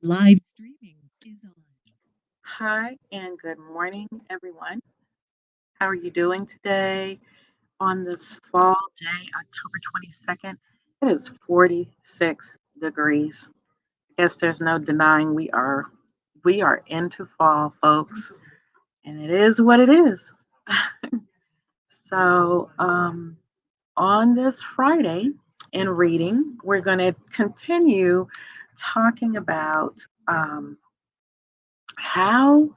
Live streaming is on. Hi and good morning, everyone. How are you doing today on this fall day, October 22nd? It is 46 degrees. I guess there's no denying we are into fall, folks, and it is what it is. So, on this Friday in reading, we're going to continue talking about um, how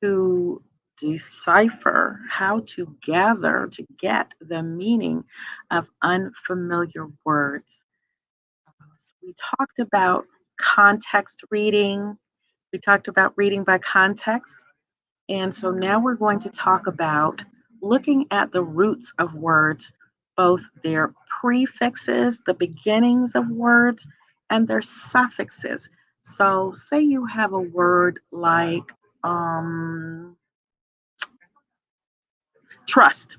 to decipher, how to gather, to get the meaning of unfamiliar words. So we talked about context reading, we talked about reading by context. And so now we're going to talk about looking at the roots of words, both their prefixes, the beginnings of words, and their suffixes. So, say you have a word like um, trust,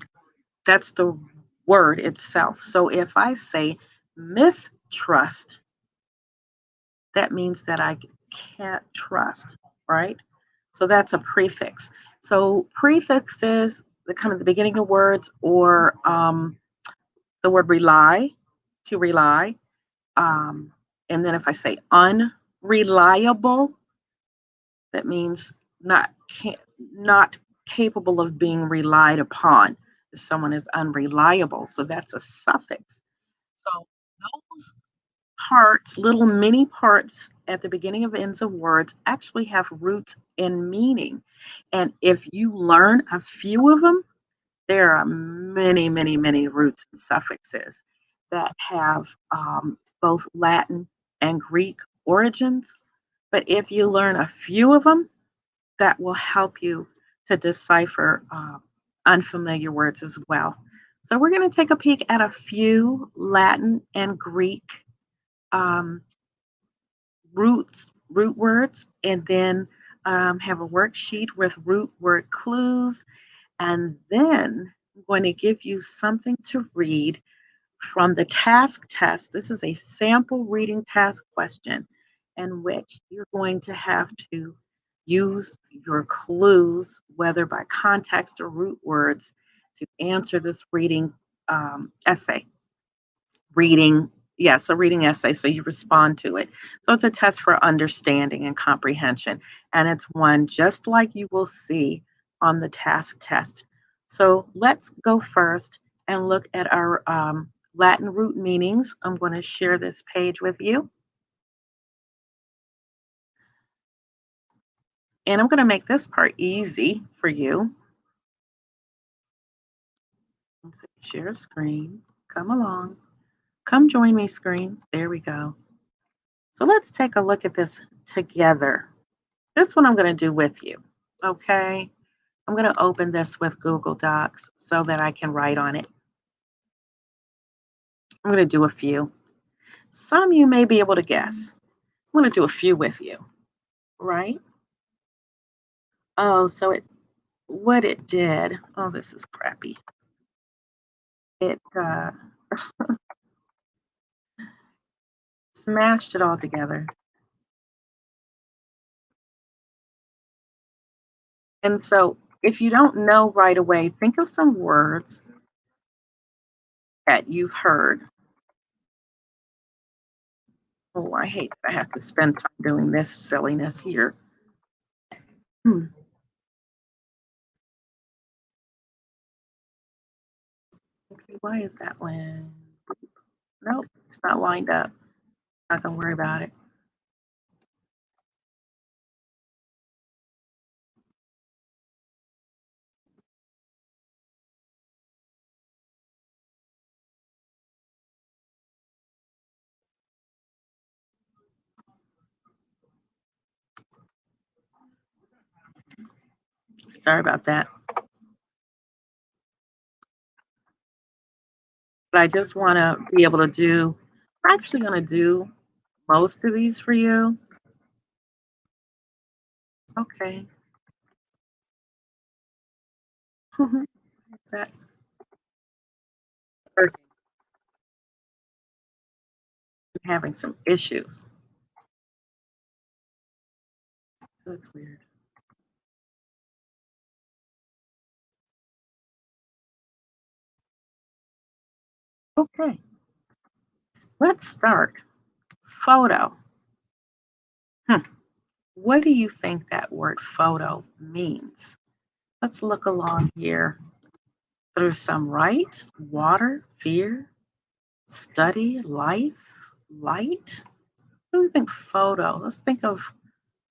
that's the word itself. So, if I say mistrust, that means that I can't trust, right? So that's a prefix. So prefixes, the kind of the beginning of words, or the word rely, to rely. Um, and then if I say unreliable, that means not capable of being relied upon. Someone is unreliable. So that's a suffix. So those parts, little mini parts at the beginning of ends of words, actually have roots in meaning. And if you learn a few of them, there are many, many, many roots and suffixes that have both Latin and Greek origins. But if you learn a few of them, that will help you to decipher unfamiliar words as well. So we're going to take a peek at a few Latin and Greek um, root words, and then have a worksheet with root word clues. And then I'm going to give you something to read from the task test. This is a sample reading task question in which you're going to have to use your clues, whether by context or root words, to answer this reading essay. Reading, yes, a reading essay. So you respond to it. So it's a test for understanding and comprehension. And it's one just like you will see on the task test. So let's go first and look at our Latin root meanings. I'm going to share this page with you. And I'm going to make this part easy for you. Let's see, share screen. Come along. Come join me, screen. There we go. So let's take a look at this together. This one I'm going to do with you. Okay. I'm going to open this with Google Docs so that I can write on it. I'm going to do a few. Some you may be able to guess. I'm going to do a few with you, right? Oh, so what it did. Oh, this is crappy. It smashed it all together. And so if you don't know right away, think of some words that you've heard. Oh, I hate that I have to spend time doing this silliness here. Hmm. Okay, why is that one? Nope, it's not lined up. Not gonna worry about it. Sorry about that. But I just want to be able to do. I'm actually going to do most of these for you. Okay. Is that working? I'm having some issues. That's weird. Okay, let's start. Photo. Hmm. What do you think that word photo means? Let's look along here through some right, water, fear, study, life, light. What do you think photo? Let's think of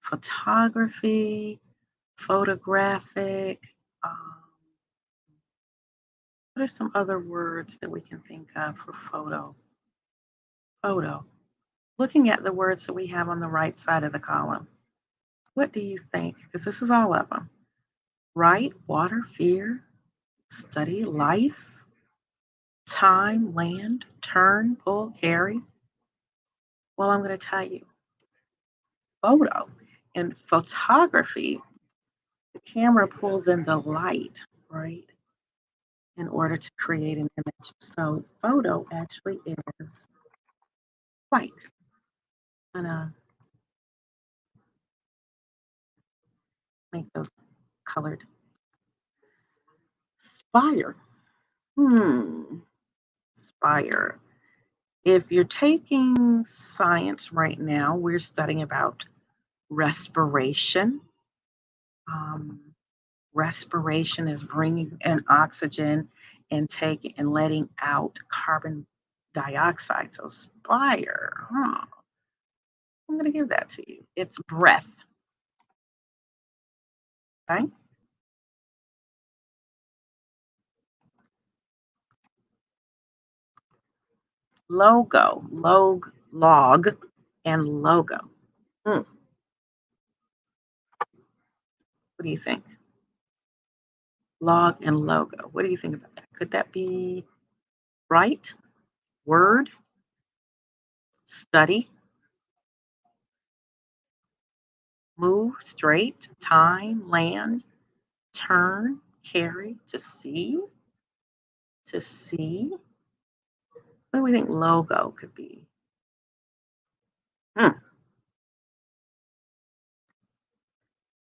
photography, photographic. Um, what are some other words that we can think of for photo? Photo. Looking at the words that we have on the right side of the column, what do you think? Because this is all of them. Right, water, fear, study, life, time, land, turn, pull, carry. Well, I'm going to tell you photo. In photography, the camera pulls in the light, right, in order to create an image. So, photo actually is light. I'm going to make those colored. Spire. Spire. If you're taking science right now, we're studying about respiration. Um, Respiration is bringing in oxygen and taking and letting out carbon dioxide. So spire, I'm going to give that to you. It's breath. Okay. Logo, log, and logo. What do you think? Log and logo. What do you think about that? Could that be right? Word, study, move, straight, time, land, turn, carry, to see, to see. What do we think logo could be? Hmm.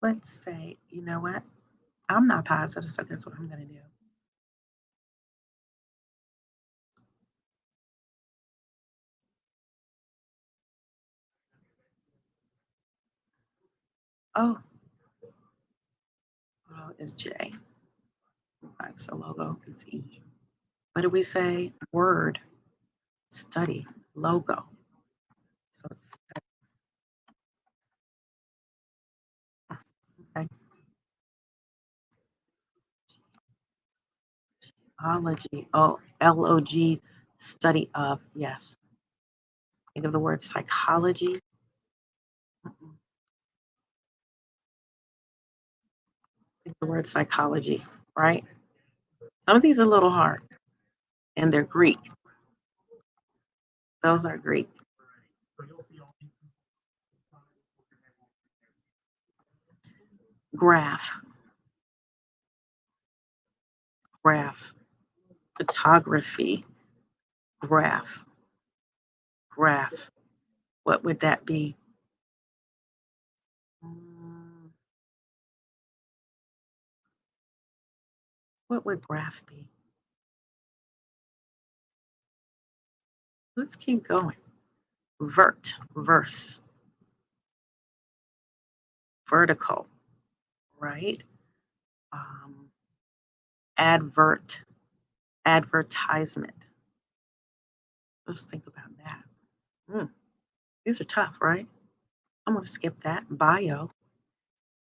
Let's say, you know what? I'm not positive, so that's what I'm going to do. Oh, well, it's J. Okay, so logo is E. What do we say? Word, study, logo. So it's okay. Ology. Oh, LOG, study of. Yes. Think of the word psychology. Mm-mm. Think of the word psychology, right? Some of these are a little hard, and they're Greek. Those are Greek. Graph, graph, photography, graph, graph. What would that be? Mm, What would graph be? Let's keep going. Vert, verse, vertical, right? Um, Advert, advertisement. Let's think about that. Mm, These are tough, right? I'm going to skip that. Bio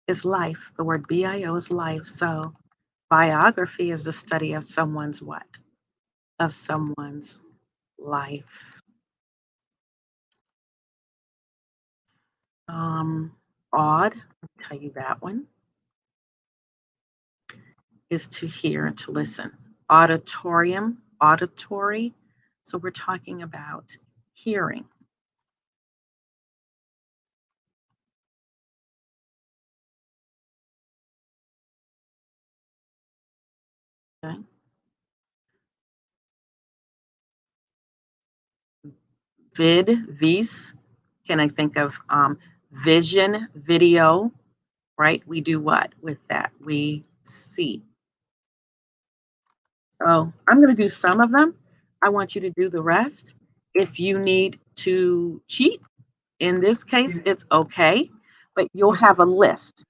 is life. The word bio is life. So biography is the study of someone's what? Of someone's life. Odd, I'll tell you that one, is to hear and to listen. Auditorium, auditory. So we're talking about hearing. Okay. Vis. Can I think of vision, video? right? We do what with that? We see. So I'm going to do some of them. I want you to do the rest. If you need to cheat, in this case, it's okay, but you'll have a list.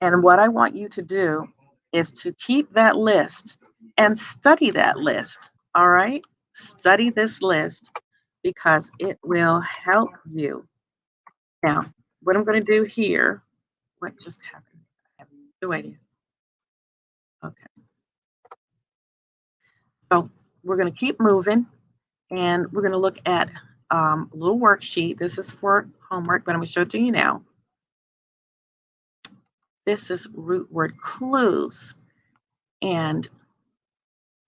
And what I want you to do is to keep that list and study that list. All right? Study this list because it will help you. Now, what I'm going to do here, what just happened? I have no idea. Okay. So we're going to keep moving and we're going to look at a little worksheet. This is for homework, but I'm going to show it to you now. This is root word clues. And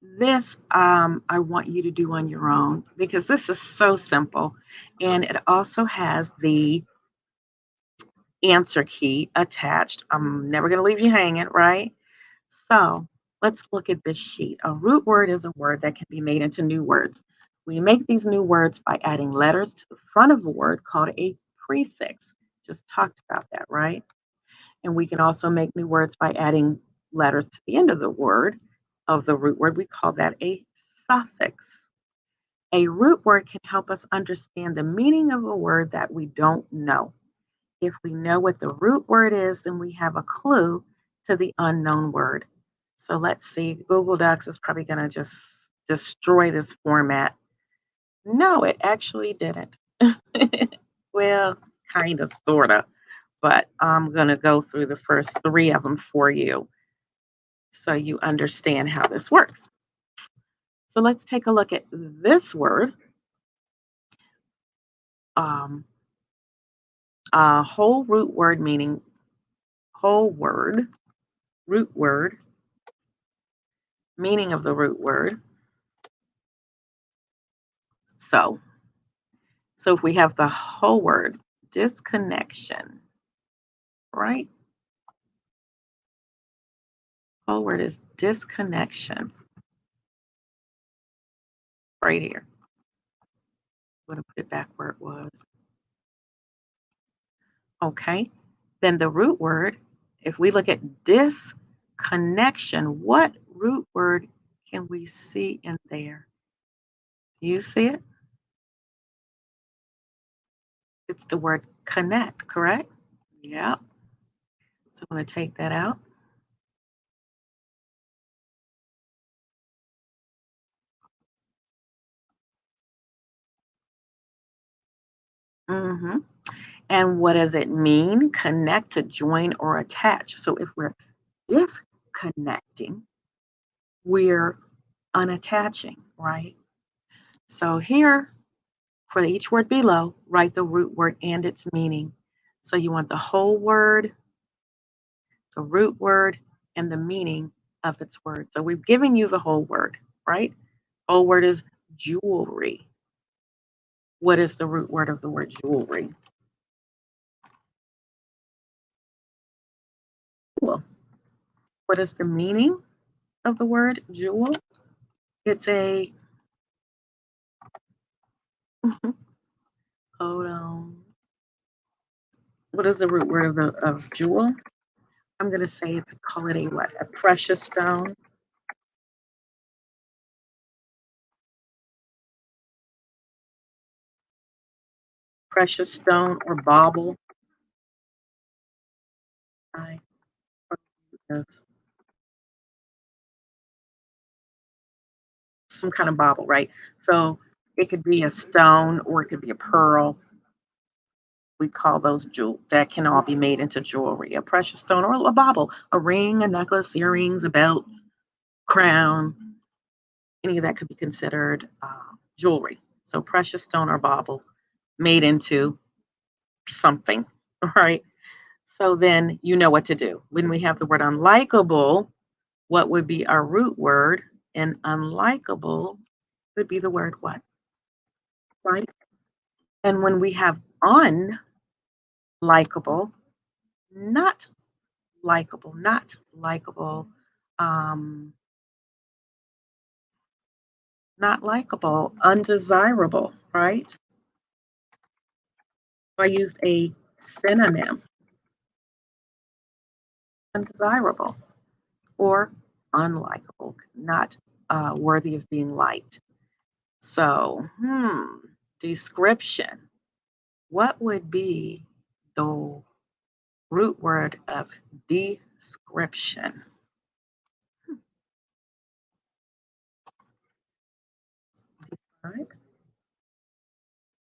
this I want you to do on your own because this is so simple. And it also has the answer key attached. I'm never going to leave you hanging, right? So let's look at this sheet. A root word is a word that can be made into new words. We make these new words by adding letters to the front of a word called a prefix. Just talked about that, right? And we can also make new words by adding letters to the end of the word, of the root word. We call that a suffix. A root word can help us understand the meaning of a word that we don't know. If we know what the root word is, then we have a clue to the unknown word. So let's see, Google Docs is probably going to just destroy this format. No, it actually didn't. Well, kind of, sort of, but I'm going to go through the first three of them for you so you understand how this works. So let's take a look at this word, um, a whole root word meaning whole word, root word, meaning of the root word. So if we have the whole word, disconnection, right? Whole word is disconnection right here. I'm going to put it back where it was. Okay. Then the root word, if we look at disconnection, what root word can we see in there? Do you see it? It's the word connect, correct? Yeah. So I'm going to take that out. hmm And what does it mean? Connect, to join or attach. So if we're disconnecting, we're unattaching, right? So here, for each word below, write the root word and its meaning. So you want the whole word, the root word, and the meaning of its word. So we've given you the whole word, right? Whole word is jewelry. What is the root word of the word jewelry? Jewel. What is the meaning of the word jewel? It's a, hold on. What is the root word of jewel? I'm going to say it's, call it a what? A precious stone. Precious stone or bauble. I, yes, some kind of bauble, right? So it could be a stone or it could be a pearl. We call those jewel that can all be made into jewelry. A precious stone or a bauble, a ring, a necklace, earrings, a belt, crown. Any of that could be considered jewelry. So precious stone or bauble made into something, right? So then you know what to do. When we have the word unlikable, what would be our root word? And unlikable would be the word what? Right? And when we have unlikable, not likable, not likable, um, not likable, undesirable, right? So I used a synonym. undesirable or unlikable, not worthy of being liked. So, description. What would be the root word of description? Describe.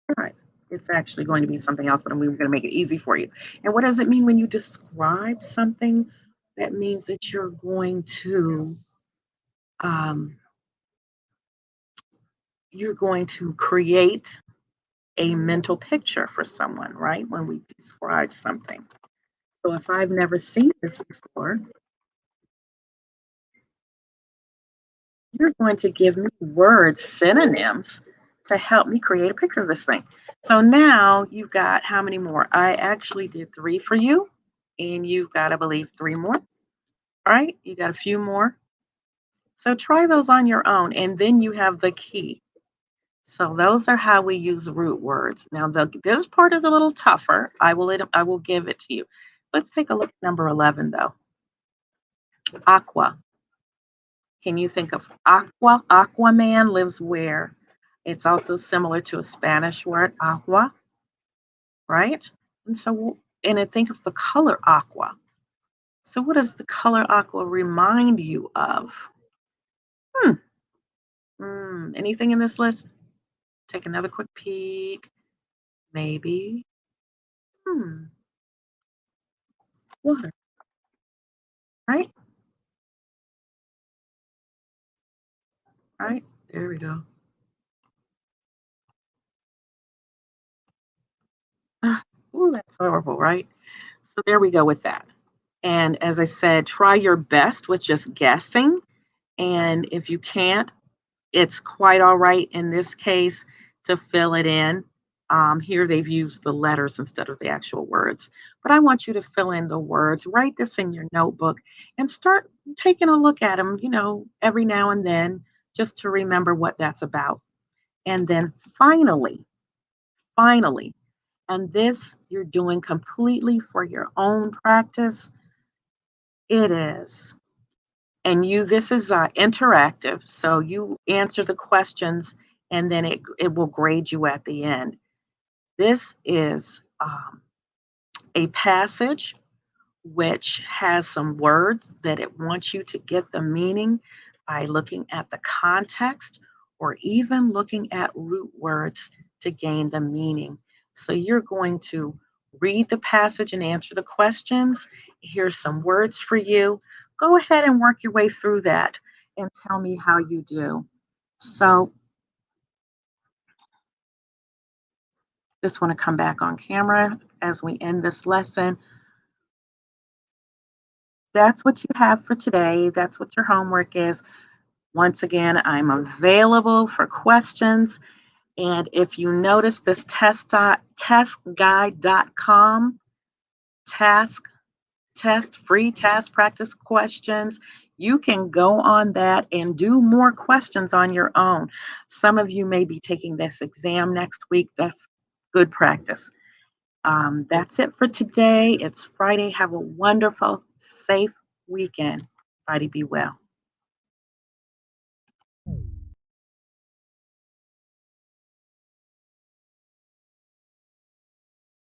All right. It's actually going to be something else, but we're going to make it easy for you. And what does it mean when you describe something? That means that um, you're going to create a mental picture for someone, right? When we describe something. So if I've never seen this before, you're going to give me words, synonyms, to help me create a picture of this thing. So now you've got how many more? I actually did three for you, and you've got, I believe, three more. All right, you got a few more. So try those on your own, and then you have the key. So those are how we use root words. Now this part is a little tougher. I will give it to you. Let's take a look at number 11 though. Aqua. Can you think of aqua? Aquaman lives where? It's also similar to a Spanish word, agua, right? And then think of the color aqua. So, what does the color aqua remind you of? Hmm. Anything in this list? Take another quick peek. Maybe. Hmm. Water, right? Right. There we go. Ooh, that's horrible, right? So there we go with that. And as I said, try your best with just guessing. And if you can't, it's quite all right in this case to fill it in. Here they've used the letters instead of the actual words. But I want you to fill in the words. Write this in your notebook and start taking a look at them, every now and then, just to remember what that's about. And then finally, and this you're doing completely for your own practice, it is. And this is interactive. So you answer the questions and then it will grade you at the end. This is a passage which has some words that it wants you to get the meaning by looking at the context or even looking at root words to gain the meaning. So you're going to read the passage and answer the questions. Here's some words for you. Go ahead and work your way through that and tell me how you do. So just want to come back on camera as we end this lesson. That's what you have for today. That's what your homework is. Once again, I'm available for questions. And if you notice this testguide.com free task practice questions, you can go on that and do more questions on your own. Some of you may be taking this exam next week. That's good practice. That's it for today. It's Friday. Have a wonderful, safe weekend. Everybody be well.